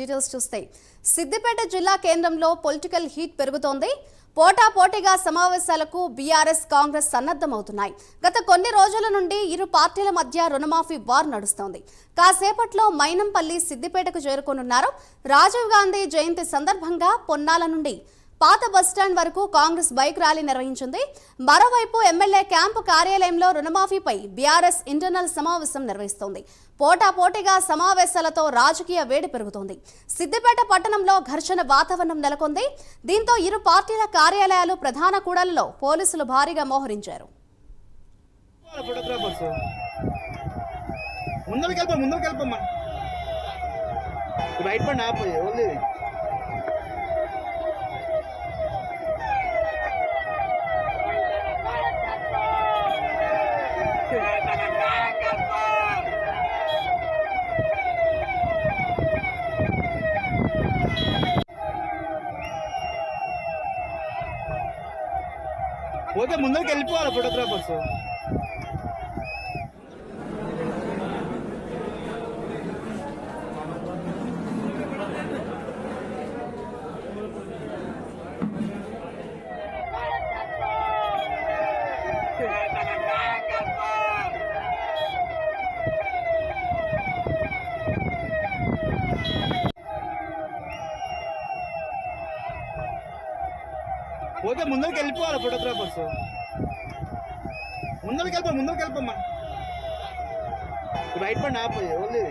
Details చూస్తే సిద్దిపేట జిల్లా కేంద్రంలో పొలిటికల్ హీట్ పెరుగుతోంది. పోటాపోటీగా సమావేశాలకు బీఆర్ఎస్ కాంగ్రెస్ సన్నద్ధమవుతున్నాయి. గత కొన్ని రోజుల నుండి ఇరు పార్టీల మధ్య రుణమాఫీ వార్ నడుస్తోంది. కాసేపట్లో మైనంపల్లి సిద్దిపేటకు చేరుకోనున్నారు. రాజీవ్ గాంధీ జయంతి సందర్భంగా పొన్నాల నుండి పాత బస్టాండ్ వరకు కాంగ్రెస్ బైక్ ర్యాలీ నిర్వహించింది. మరోవైపు ఎమ్మెల్యే క్యాంపు కార్యాలయంలో రుణమాఫీపై బీఆర్ఎస్ ఇంటర్నల్ సమావేశం నిర్వహిస్తోంది. పోటాపోటీగా సమావేశాలతో రాజకీయ వేడి పెరుగుతోంది. సిద్దిపేట పట్టణంలో ఘర్షణ వాతావరణం నెలకొంది. దీంతో ఇరు పార్టీల కార్యాలయాలు ప్రధాన కూడళ్లలో పోలీసులు భారీగా మోహరించారు. పోతే ముందరికి వెళ్ళిపోవాలి ఫోటోగ్రాఫర్స్. పోతే ముందరికి వెళ్ళిపోవాలి ఫోటోగ్రాఫర్స్. ముందరికి వెళ్ళిపోమ్మా. రైట్ పడి ఆపోయి ఓన్లీ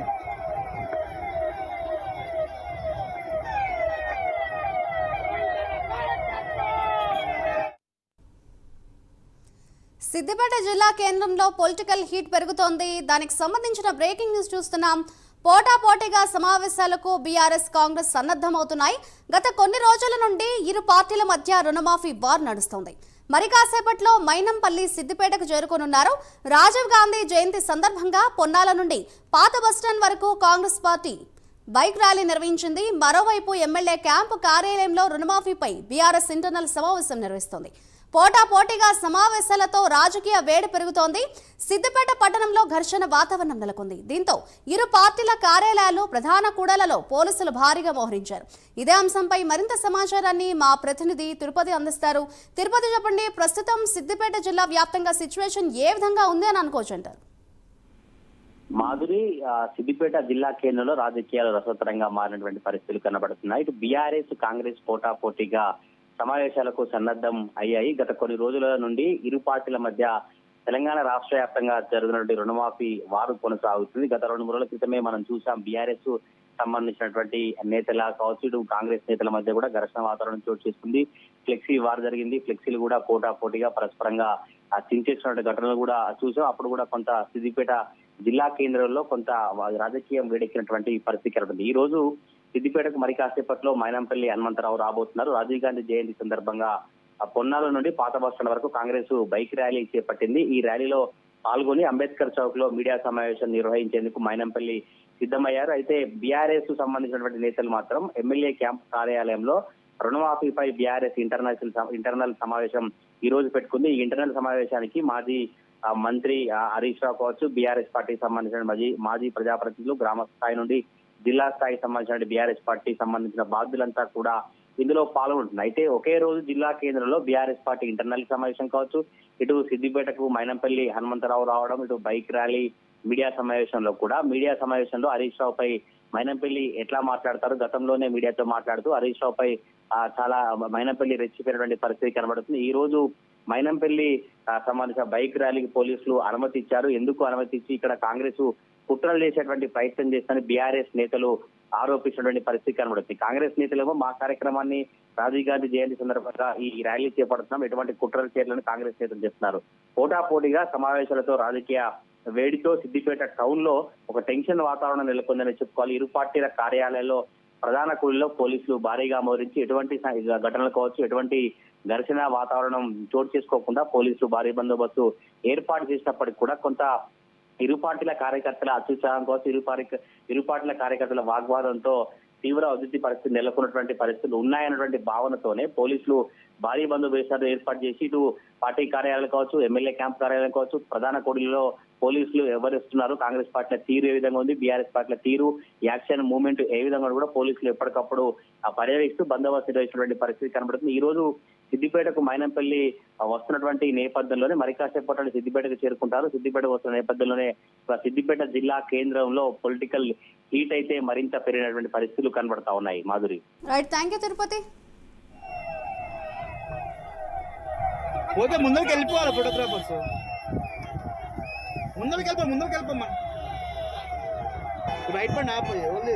సిద్దిపేట జిల్లా కేంద్రంలో పొలిటికల్ హీట్ పెరుగుతోంది. దానికి సంబంధించిన బ్రేకింగ్ న్యూస్ చూస్తున్నాం. పోటాపోటీగా సమావేశాలకు బీఆర్ఎస్ కాంగ్రెస్ సన్నద్ధమవుతున్నాయి. గత కొన్ని రోజుల నుండి ఇరు పార్టీల మధ్య రుణమాఫీ వార్ నడుస్తోంది. మరి కాసేపట్లో మైనంపల్లి సిద్దిపేటకు చేరుకోనున్నారు. రాజీవ్ గాంధీ జయంతి సందర్భంగా పొన్నాల నుండి పాత బస్టాండ్ వరకు కాంగ్రెస్ పార్టీ బైక్ ర్యాలీ నిర్వహించింది. మరోవైపు ఎమ్మెల్యే క్యాంపు కార్యాలయంలో రుణమాఫీపై బీఆర్ఎస్ ఇంటర్నల్ సమావేశం నిర్వహిస్తోంది. పోటాపోటీగా సమావేశాలతో రాజకీయ వేడి పెరుగుతోంది. సిద్దిపేట పట్టణంలో ఘర్షణ వాతావరణం నెలకొంది. దీంతో ఇరు పార్టీల కార్యాలయాలు ప్రధాన కూడళ్లలో పోలీసులు భారీగా మోహరించారు. ఇదే అంశంపై మరింత సమాచారాన్ని మా ప్రతినిధి తిరుపతి అందిస్తారు. తిరుపతి, చెప్పండి, ప్రస్తుతం సిద్దిపేట జిల్లా వ్యాప్తంగా సిచ్యువేషన్ ఏ విధంగా ఉంది అని అనుకోవచ్చు అంటారు? మాధురి, సిద్దిపేట జిల్లా కేంద్రంలో రాజకీయాలు రసవత్తరంగా మారినటువంటి పరిస్థితులు కనబడుతున్నాయి. ఇటు బీఆర్ఎస్ కాంగ్రెస్ పోటాపోటీగా సమావేశాలకు సన్నద్ధం అయ్యాయి. గత కొన్ని రోజుల నుండి ఇరు పార్టీల మధ్య తెలంగాణ రాష్ట్ర వ్యాప్తంగా జరుగుతున్నటువంటి రుణమాఫీ వారు కొనసాగుతుంది. గత 2-3 రోజుల క్రితమే మనం చూసాం. బీఆర్ఎస్ సంబంధించినటువంటి నేతల కావచ్చు, ఇటు కాంగ్రెస్ నేతల మధ్య కూడా ఘర్షణ వాతావరణం చోటు చేసుకుంది. ఫ్లెక్సీ వార్ జరిగింది. ఫ్లెక్సీలు కూడా పోటాపోటీగా పరస్పరంగా చించేసినటువంటి ఘటనలు కూడా చూసాం. అప్పుడు కూడా కొంత సిద్దిపేట జిల్లా కేంద్రంలో కొంత రాజకీయం వేడెక్కినటువంటి పరిస్థితి కనబడింది. ఈ రోజు సిద్దిపేటకు మరి కాసేపట్లో మైనంపల్లి హనుమంతరావు రాబోతున్నారు. రాజీవ్ గాంధీ జయంతి సందర్భంగా పొన్నాల నుండి పాత బస్టాండ్ వరకు కాంగ్రెస్ బైక్ ర్యాలీ చేపట్టింది. ఈ ర్యాలీలో పాల్గొని అంబేద్కర్ చౌక్ లో మీడియా సమావేశం నిర్వహించేందుకు మైనంపల్లి సిద్ధమయ్యారు. అయితే బీఆర్ఎస్ సంబంధించినటువంటి నేతలు మాత్రం ఎమ్మెల్యే క్యాంప్ కార్యాలయంలో రుణమాఫీపై బీఆర్ఎస్ ఇంటర్నల్ సమావేశం ఈ రోజు పెట్టుకుంది. ఈ ఇంటర్నల్ సమావేశానికి మాజీ మంత్రి హరీష్ రావు కావచ్చు, బీఆర్ఎస్ పార్టీకి సంబంధించిన మాజీ ప్రజాప్రతినిధులు, గ్రామ స్థాయి నుండి జిల్లా స్థాయికి సంబంధించిన బీఆర్ఎస్ పార్టీకి సంబంధించిన బాధ్యులంతా కూడా ఇందులో పాల్గొంటున్నారు. అయితే ఒకే రోజు జిల్లా కేంద్రంలో బీఆర్ఎస్ పార్టీ ఇంటర్నల్ సమావేశం కావచ్చు, ఇటు సిద్దిపేటకు మైనంపల్లి హనుమంతరావు రావడం, ఇటు బైక్ ర్యాలీ, మీడియా సమావేశంలో హరీష్ రావుపై మైనంపల్లి ఎట్లా మాట్లాడతారు, గతంలోనే మీడియాతో మాట్లాడుతూ హరీష్ రావుపై చాలా మైనంపల్లి రెచ్చిపోయినటువంటి పరిస్థితి కనబడుతుంది. ఈ రోజు మైనంపల్లి సంబంధించిన బైక్ ర్యాలీకి పోలీసులు అనుమతి ఇచ్చారు. ఎందుకు అనుమతి ఇచ్చి ఇక్కడ కాంగ్రెస్ కుట్రలు చేసేటువంటి ప్రయత్నం చేస్తారని బీఆర్ఎస్ నేతలు ఆరోపించినటువంటి పరిస్థితి కనబడుతుంది. కాంగ్రెస్ నేతలేమో మా కార్యక్రమాన్ని రాజీవ్ గాంధీ జయంతి సందర్భంగా ఈ ర్యాలీ చేపడుతున్నాం, ఎటువంటి కుట్రలు చేయాలని కాంగ్రెస్ నేతలు చెప్తున్నారు. పోటాపోటీగా సమావేశాలతో రాజకీయ వేడితో సిద్దిపేట టౌన్ లో ఒక టెన్షన్ వాతావరణం నెలకొందని చెప్పుకోవాలి. ఇరు పార్టీల కార్యాలయాల్లో ప్రధాన కూడలిలో పోలీసులు భారీగా మోహరించి ఎటువంటి ఘటనలు కావచ్చు, ఎటువంటి ఘర్షణ వాతావరణం చోటు చేసుకోకుండా పోలీసులు భారీ బందోబస్తు ఏర్పాటు చేసినప్పటికీ కూడా కొంత ఇరు పార్టీల కార్యకర్తల అత్యుత్సాహం కోసం ఇరు పార్టీల కార్యకర్తల వాగ్వాదంతో తీవ్ర ఉద్రిక్త పరిస్థితి నెలకొన్నటువంటి పరిస్థితులు ఉన్నాయన్నటువంటి భావనతోనే పోలీసులు భారీ బందోబస్తు ఏర్పాటు చేసి ఇటు పార్టీ కార్యాలయాలు కావచ్చు, ఎమ్మెల్యే క్యాంప్ కార్యాలయం కావచ్చు, ప్రధాన కూడలిలో పోలీసులు ఎవరిస్తున్నారు, కాంగ్రెస్ పార్టీల తీరు ఏ విధంగా ఉంది, బీఆర్ఎస్ పార్టీల తీరు, యాక్షన్ మూవ్మెంట్ ఏ విధంగా కూడా పోలీసులు ఎప్పటికప్పుడు పర్యవేక్షిస్తూ బందోబస్తు నిర్వహించినటువంటి పరిస్థితి కనబడుతుంది. ఈ రోజు సిద్దిపేటకు మైనంపల్లి వస్తున్నటువంటి నేపథ్యంలోనే మరి కాసేపటి సిద్దిపేటకు చేరుకుంటారు. సిద్దిపేటకు వస్తున్న నేపథ్యంలోనే సిద్దిపేట జిల్లా కేంద్రంలో పొలిటికల్ హీట్ అయితే మరింత పెరిగినటువంటి పరిస్థితులు కనబడతా ఉన్నాయి. Madhuri, right, thank you Tirupati. పోతే ముందరికి వెళ్ళిపోవాలి ఫోటోగ్రాఫర్స్. ముందరికి వెళ్ళిపోమ్మా. రైట్ బండి ఆపోయి ఓన్లీ